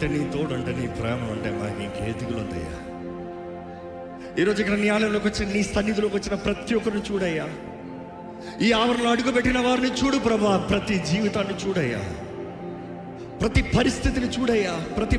అంటే, నీ తోడు అంటే, నీ ప్రేమ అంటే మాకు ఇంకే దిగులుందయ్యా. ఈరోజు ఇక్కడ నీ ఆలయంలోకి వచ్చిన, నీ సన్నిధిలోకి వచ్చిన ప్రతి ఒక్కరిని చూడయ్యా. ఈ ఆవరణలో అడుగుపెట్టిన వారిని చూడు ప్రభా. ప్రతి జీవితాన్ని చూడయ్యా, ప్రతి పరిస్థితిని చూడయ్యా, ప్రతి